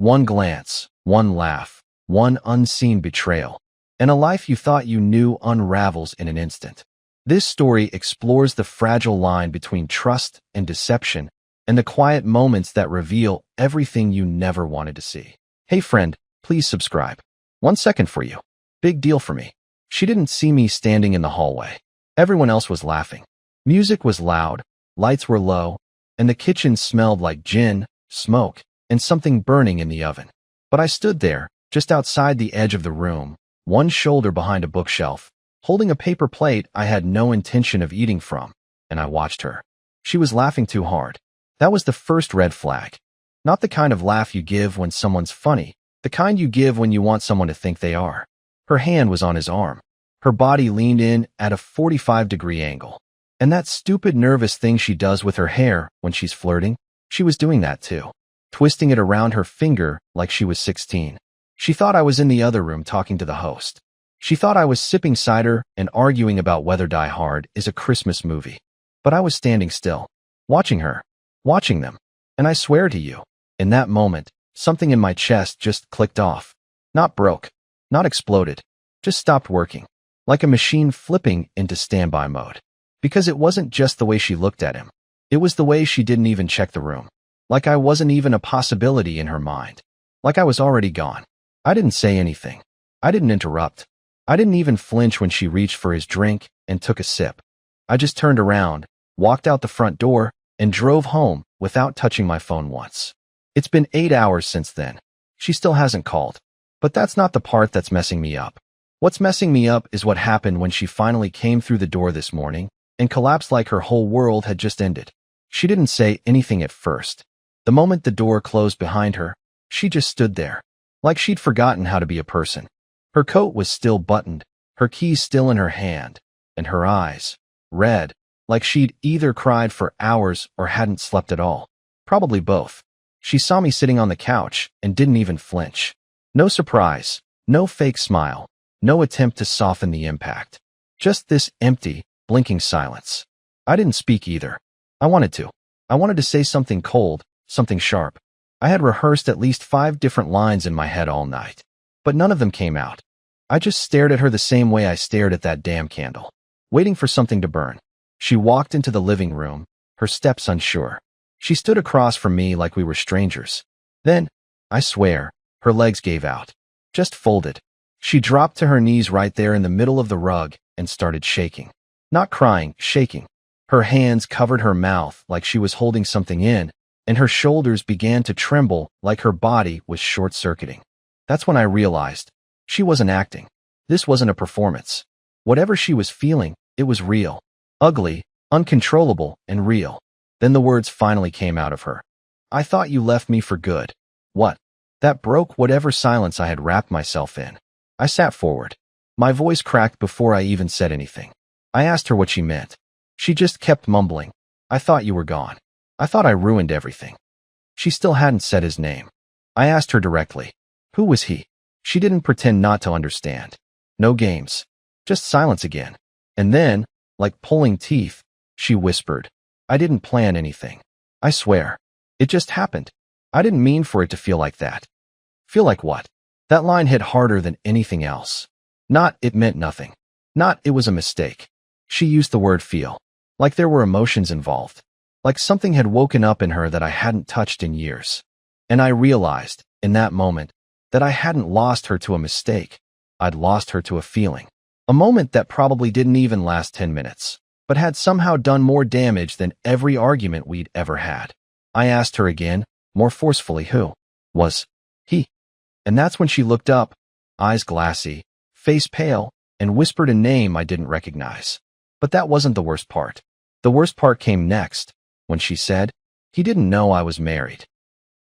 One glance, one laugh, one unseen betrayal, and a life you thought you knew unravels in an instant. This story explores the fragile line between trust and deception, and the quiet moments that reveal everything you never wanted to see. Hey friend, please subscribe. 1 second for you. Big deal for me. She didn't see me standing in the hallway. Everyone else was laughing. Music was loud, lights were low, and the kitchen smelled like gin, smoke, and something burning in the oven. But I stood there, just outside the edge of the room, one shoulder behind a bookshelf, holding a paper plate I had no intention of eating from, and I watched her. She was laughing too hard. That was the first red flag. Not the kind of laugh you give when someone's funny, the kind you give when you want someone to think they are. Her hand was on his arm. Her body leaned in at a 45-degree angle. And that stupid nervous thing she does with her hair when she's flirting, she was doing that too, twisting it around her finger like she was 16. She thought I was in the other room talking to the host. She thought I was sipping cider and arguing about whether Die Hard is a Christmas movie. But I was standing still, watching her, watching them. And I swear to you, in that moment, something in my chest just clicked off. Not broke, not exploded, just stopped working, like a machine flipping into standby mode. Because it wasn't just the way she looked at him. It was the way she didn't even check the room. Like I wasn't even a possibility in her mind. Like I was already gone. I didn't say anything. I didn't interrupt. I didn't even flinch when she reached for his drink and took a sip. I just turned around, walked out the front door, and drove home without touching my phone once. It's been 8 hours since then. She still hasn't called. But that's not the part that's messing me up. What's messing me up is what happened when she finally came through the door this morning and collapsed like her whole world had just ended. She didn't say anything at first. The moment the door closed behind her, she just stood there, like she'd forgotten how to be a person. Her coat was still buttoned, her keys still in her hand, and her eyes, red, like she'd either cried for hours or hadn't slept at all. Probably both. She saw me sitting on the couch and didn't even flinch. No surprise, no fake smile, no attempt to soften the impact. Just this empty, blinking silence. I didn't speak either. I wanted to. I wanted to say something cold, something sharp. I had rehearsed at least 5 different lines in my head all night, but none of them came out. I just stared at her the same way I stared at that damn candle, waiting for something to burn. She walked into the living room, her steps unsure. She stood across from me like we were strangers. Then, I swear, her legs gave out. Just folded. She dropped to her knees right there in the middle of the rug and started shaking. Not crying, shaking. Her hands covered her mouth like she was holding something in, and her shoulders began to tremble like her body was short-circuiting. That's when I realized she wasn't acting. This wasn't a performance. Whatever she was feeling, it was real. Ugly, uncontrollable, and real. Then the words finally came out of her. I thought you left me for good. What? That broke whatever silence I had wrapped myself in. I sat forward. My voice cracked before I even said anything. I asked her what she meant. She just kept mumbling. I thought you were gone. I thought I ruined everything. She still hadn't said his name. I asked her directly. Who was he? She didn't pretend not to understand. No games. Just silence again. And then, like pulling teeth, she whispered. I didn't plan anything. I swear. It just happened. I didn't mean for it to feel like that. Feel like what? That line hit harder than anything else. Not it meant nothing. Not it was a mistake. She used the word feel. Like there were emotions involved. Like something had woken up in her that I hadn't touched in years. And I realized, in that moment, that I hadn't lost her to a mistake. I'd lost her to a feeling. A moment that probably didn't even last 10 minutes, but had somehow done more damage than every argument we'd ever had. I asked her again, more forcefully, who was he? And that's when she looked up, eyes glassy, face pale, and whispered a name I didn't recognize. But that wasn't the worst part. The worst part came next, when she said, he didn't know I was married.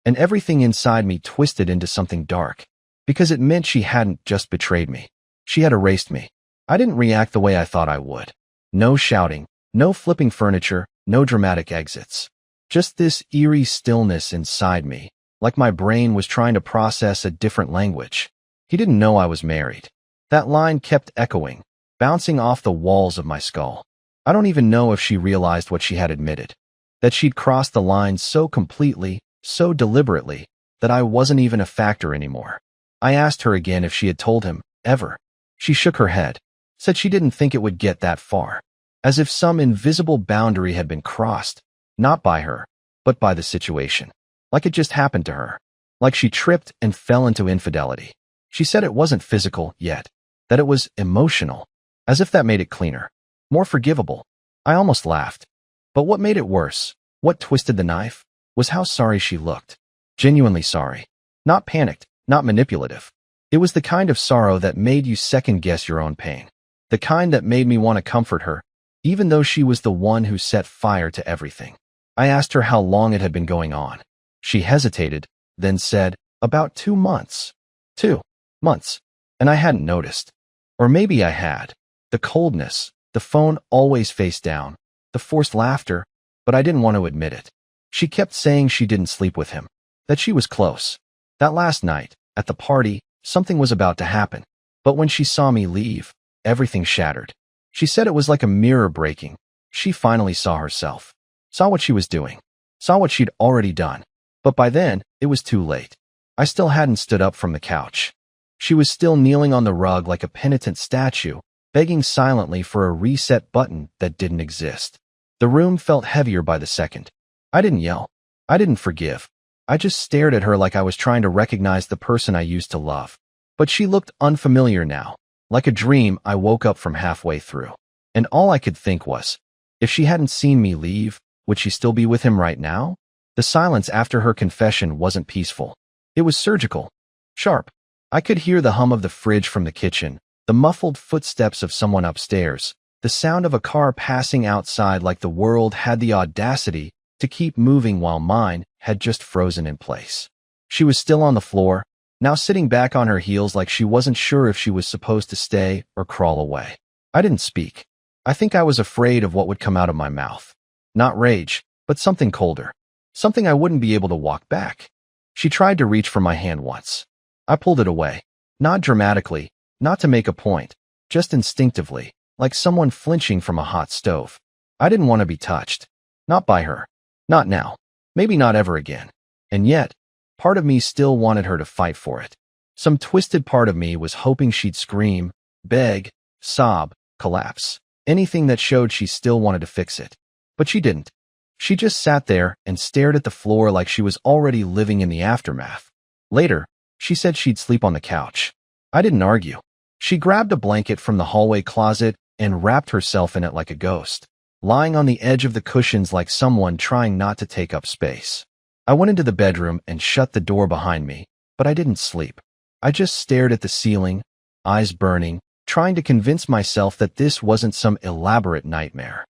And everything inside me twisted into something dark, because it meant she hadn't just betrayed me. She had erased me. I didn't react the way I thought I would. No shouting, no flipping furniture, no dramatic exits. Just this eerie stillness inside me, like my brain was trying to process a different language. He didn't know I was married. That line kept echoing, bouncing off the walls of my skull. I don't even know if she realized what she had admitted. That she'd crossed the line so completely, so deliberately, that I wasn't even a factor anymore. I asked her again if she had told him, ever. She shook her head, said she didn't think it would get that far, as if some invisible boundary had been crossed, not by her, but by the situation. Like it just happened to her. Like she tripped and fell into infidelity. She said it wasn't physical yet, that it was emotional, as if that made it cleaner, more forgivable. I almost laughed. But what made it worse, what twisted the knife, was how sorry she looked. Genuinely sorry. Not panicked, not manipulative. It was the kind of sorrow that made you second-guess your own pain. The kind that made me want to comfort her, even though she was the one who set fire to everything. I asked her how long it had been going on. She hesitated, then said, about 2 months. 2 months. And I hadn't noticed. Or maybe I had. The coldness, the phone always face down, the forced laughter, but I didn't want to admit it. She kept saying she didn't sleep with him, that she was close. That last night, at the party, something was about to happen. But when she saw me leave, everything shattered. She said it was like a mirror breaking. She finally saw herself. Saw what she was doing. Saw what she'd already done. But by then, it was too late. I still hadn't stood up from the couch. She was still kneeling on the rug like a penitent statue, begging silently for a reset button that didn't exist. The room felt heavier by the second. I didn't yell. I didn't forgive. I just stared at her like I was trying to recognize the person I used to love. But she looked unfamiliar now, like a dream I woke up from halfway through. And all I could think was, if she hadn't seen me leave, would she still be with him right now? The silence after her confession wasn't peaceful. It was surgical. Sharp. I could hear the hum of the fridge from the kitchen, the muffled footsteps of someone upstairs, the sound of a car passing outside like the world had the audacity to keep moving while mine had just frozen in place. She was still on the floor, now sitting back on her heels like she wasn't sure if she was supposed to stay or crawl away. I didn't speak. I think I was afraid of what would come out of my mouth. Not rage, but something colder. Something I wouldn't be able to walk back. She tried to reach for my hand once. I pulled it away. Not dramatically, not to make a point, just instinctively, like someone flinching from a hot stove. I didn't want to be touched. Not by her. Not now. Maybe not ever again. And yet, part of me still wanted her to fight for it. Some twisted part of me was hoping she'd scream, beg, sob, collapse. Anything that showed she still wanted to fix it. But she didn't. She just sat there and stared at the floor like she was already living in the aftermath. Later, she said she'd sleep on the couch. I didn't argue. She grabbed a blanket from the hallway closet and wrapped herself in it like a ghost, lying on the edge of the cushions like someone trying not to take up space. I went into the bedroom and shut the door behind me, but I didn't sleep. I just stared at the ceiling, eyes burning, trying to convince myself that this wasn't some elaborate nightmare.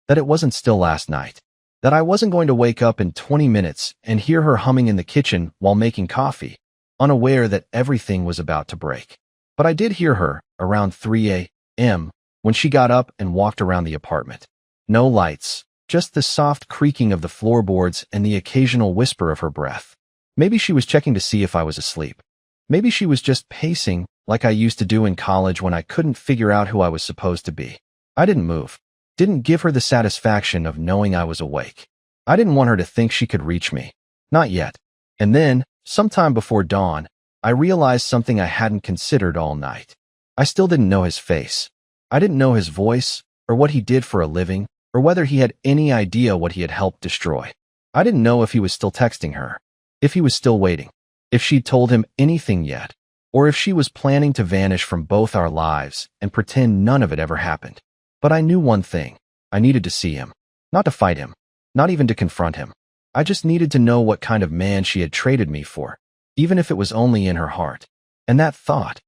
That it wasn't still last night. That I wasn't going to wake up in 20 minutes and hear her humming in the kitchen while making coffee, unaware that everything was about to break. But I did hear her, around 3 a.m., when she got up and walked around the apartment. No lights, just the soft creaking of the floorboards and the occasional whisper of her breath. Maybe she was checking to see if I was asleep. Maybe she was just pacing like I used to do in college when I couldn't figure out who I was supposed to be. I didn't move. Didn't give her the satisfaction of knowing I was awake. I didn't want her to think she could reach me. Not yet. And then, sometime before dawn, I realized something I hadn't considered all night. I still didn't know his face. I didn't know his voice, or what he did for a living, or whether he had any idea what he had helped destroy. I didn't know if he was still texting her, if he was still waiting, if she'd told him anything yet, or if she was planning to vanish from both our lives and pretend none of it ever happened. But I knew one thing. I needed to see him. Not to fight him. Not even to confront him. I just needed to know what kind of man she had traded me for, even if it was only in her heart. And that thought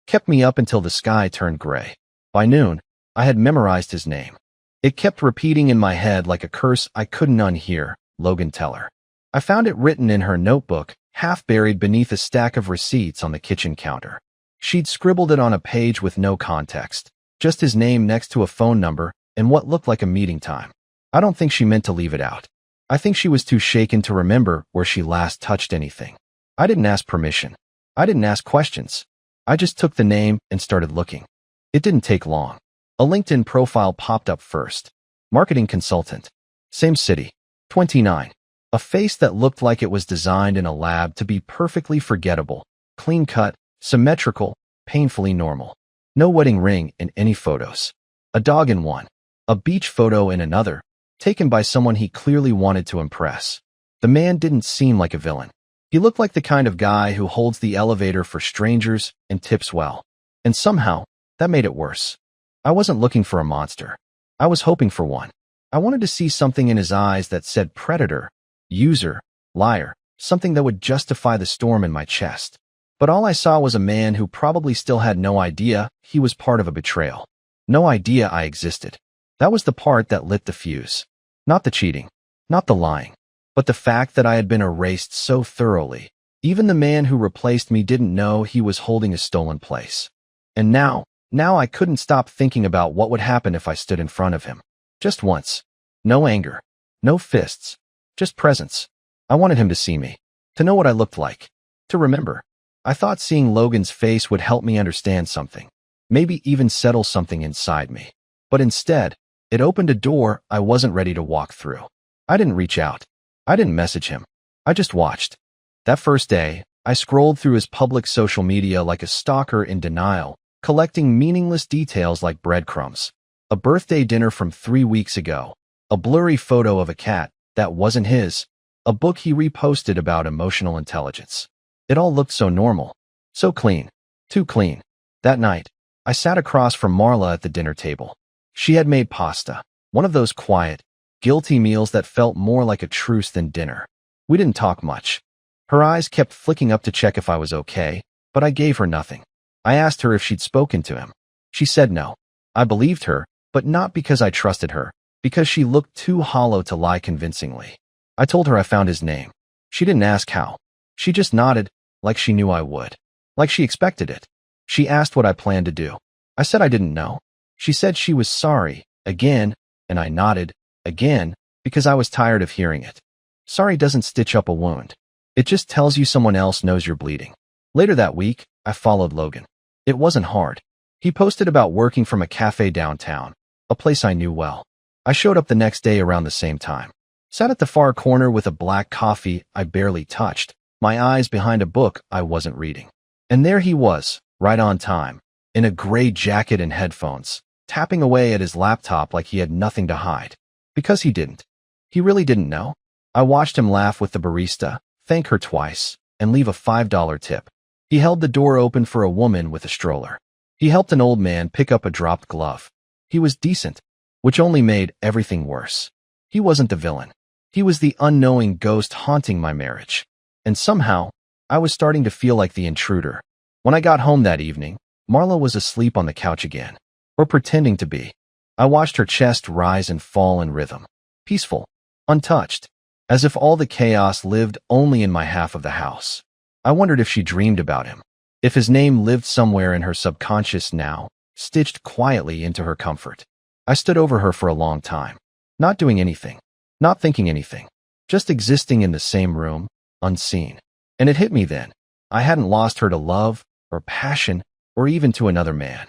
kept me up until the sky turned gray. By noon, I had memorized his name. It kept repeating in my head like a curse I couldn't unhear, Logan Teller. I found it written in her notebook, half buried beneath a stack of receipts on the kitchen counter. She'd scribbled it on a page with no context. Just his name next to a phone number and what looked like a meeting time. I don't think she meant to leave it out. I think she was too shaken to remember where she last touched anything. I didn't ask permission. I didn't ask questions. I just took the name and started looking. It didn't take long. A LinkedIn profile popped up first. Marketing consultant. Same city. 29. A face that looked like it was designed in a lab to be perfectly forgettable, clean-cut, symmetrical, painfully normal. No wedding ring in any photos. A dog in one. A beach photo in another, taken by someone he clearly wanted to impress. The man didn't seem like a villain. He looked like the kind of guy who holds the elevator for strangers and tips well. And somehow, that made it worse. I wasn't looking for a monster. I was hoping for one. I wanted to see something in his eyes that said predator, user, liar, something that would justify the storm in my chest. But all I saw was a man who probably still had no idea he was part of a betrayal. No idea I existed. That was the part that lit the fuse. Not the cheating, not the lying, but the fact that I had been erased so thoroughly. Even the man who replaced me didn't know he was holding a stolen place. And now I couldn't stop thinking about what would happen if I stood in front of him. Just once. No anger. No fists. Just presence. I wanted him to see me. To know what I looked like. To remember. I thought seeing Logan's face would help me understand something. Maybe even settle something inside me. But instead, it opened a door I wasn't ready to walk through. I didn't reach out. I didn't message him. I just watched. That first day, I scrolled through his public social media like a stalker in denial, collecting meaningless details like breadcrumbs. A birthday dinner from 3 weeks ago. A blurry photo of a cat that wasn't his. A book he reposted about emotional intelligence. It all looked so normal. So clean. Too clean. That night, I sat across from Marla at the dinner table. She had made pasta. One of those quiet, guilty meals that felt more like a truce than dinner. We didn't talk much. Her eyes kept flicking up to check if I was okay, but I gave her nothing. I asked her if she'd spoken to him. She said no. I believed her, but not because I trusted her, because she looked too hollow to lie convincingly. I told her I found his name. She didn't ask how. She just nodded, like she knew I would. Like she expected it. She asked what I planned to do. I said I didn't know. She said she was sorry, again, and I nodded, again, because I was tired of hearing it. Sorry doesn't stitch up a wound. It just tells you someone else knows you're bleeding. Later that week, I followed Logan. It wasn't hard. He posted about working from a cafe downtown, a place I knew well. I showed up the next day around the same time. Sat at the far corner with a black coffee I barely touched, my eyes behind a book I wasn't reading. And there he was, right on time, in a gray jacket and headphones, tapping away at his laptop like he had nothing to hide. Because he didn't. He really didn't know. I watched him laugh with the barista, thank her twice, and leave a $5 tip. He held the door open for a woman with a stroller. He helped an old man pick up a dropped glove. He was decent, which only made everything worse. He wasn't the villain. He was the unknowing ghost haunting my marriage. And somehow, I was starting to feel like the intruder. When I got home that evening, Marla was asleep on the couch again. Or pretending to be. I watched her chest rise and fall in rhythm. Peaceful. Untouched. As if all the chaos lived only in my half of the house. I wondered if she dreamed about him. If his name lived somewhere in her subconscious now, stitched quietly into her comfort. I stood over her for a long time. Not doing anything. Not thinking anything. Just existing in the same room, unseen. And it hit me then. I hadn't lost her to love, or passion, or even to another man.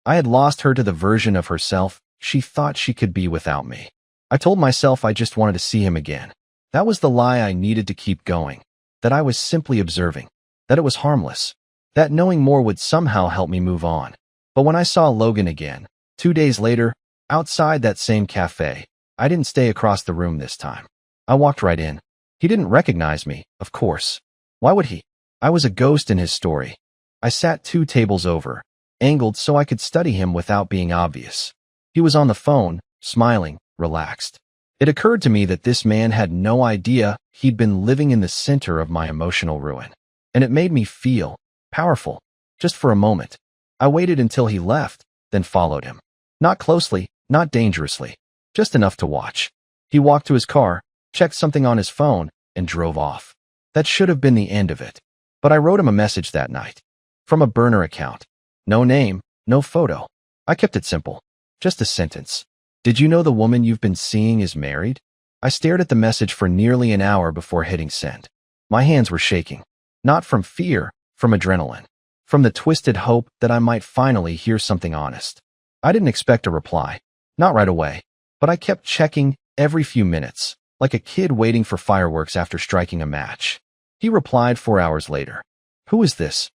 I had lost her to the version of herself she thought she could be without me. I told myself I just wanted to see him again. That was the lie I needed to keep going. That I was simply observing. That it was harmless. That knowing more would somehow help me move on. But when I saw Logan again, 2 days later, outside that same cafe, I didn't stay across the room this time. I walked right in. He didn't recognize me, of course. Why would he? I was a ghost in his story. I sat 2 tables over, angled so I could study him without being obvious. He was on the phone, smiling, relaxed. It occurred to me that this man had no idea he'd been living in the center of my emotional ruin. And it made me feel powerful, just for a moment. I waited until he left, then followed him. Not closely, not dangerously, just enough to watch. He walked to his car, checked something on his phone, and drove off. That should have been the end of it. But I wrote him a message that night. From a burner account. No name, no photo. I kept it simple. Just a sentence. Did you know the woman you've been seeing is married? I stared at the message for nearly an hour before hitting send. My hands were shaking. Not from fear, from adrenaline. From the twisted hope that I might finally hear something honest. I didn't expect a reply. Not right away. But I kept checking every few minutes. like a kid waiting for fireworks after striking a match. He replied 4 hours later. Who is this?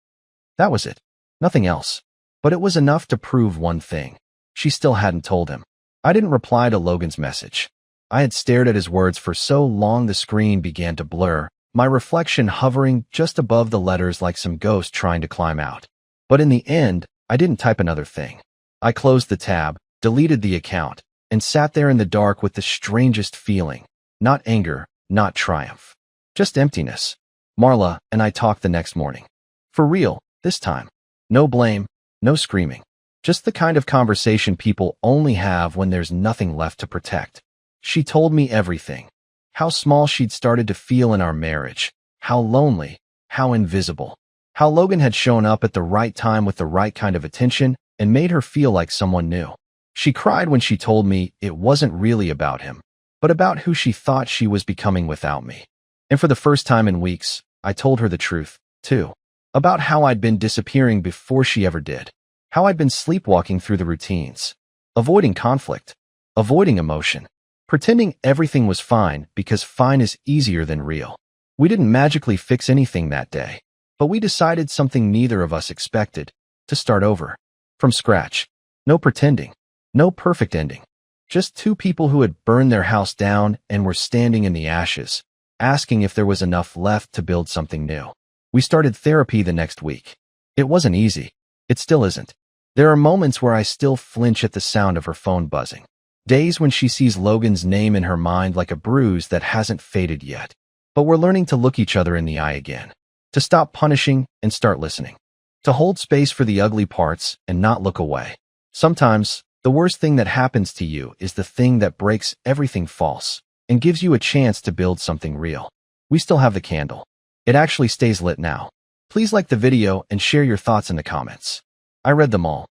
That was it. Nothing else. But it was enough to prove one thing. She still hadn't told him. I didn't reply to Logan's message. I had stared at his words for so long the screen began to blur, my reflection hovering just above the letters like some ghost trying to climb out. But in the end, I didn't type another thing. I closed the tab, deleted the account, and sat there in the dark with the strangest feeling. Not anger, not triumph. Just emptiness. Marla and I talked the next morning. For real, this time. No blame, no screaming. Just the kind of conversation people only have when there's nothing left to protect. She told me everything. How small she'd started to feel in our marriage. How lonely. How invisible. How Logan had shown up at the right time with the right kind of attention and made her feel like someone new. She cried when she told me it wasn't really about him, but about who she thought she was becoming without me. And for the first time in weeks, I told her the truth, too. About how I'd been disappearing before she ever did. How I'd been sleepwalking through the routines. Avoiding conflict. Avoiding emotion. Pretending everything was fine because fine is easier than real. We didn't magically fix anything that day, but we decided something neither of us expected, to start over. From scratch. No pretending. No perfect ending. Just two people who had burned their house down and were standing in the ashes, asking if there was enough left to build something new. We started therapy the next week. It wasn't easy. It still isn't. There are moments where I still flinch at the sound of her phone buzzing. Days when she sees Logan's name in her mind like a bruise that hasn't faded yet. But we're learning to look each other in the eye again. To stop punishing and start listening. To hold space for the ugly parts and not look away. Sometimes, the worst thing that happens to you is the thing that breaks everything false and gives you a chance to build something real. We still have the candle. It actually stays lit now. Please like the video and share your thoughts in the comments. I read them all.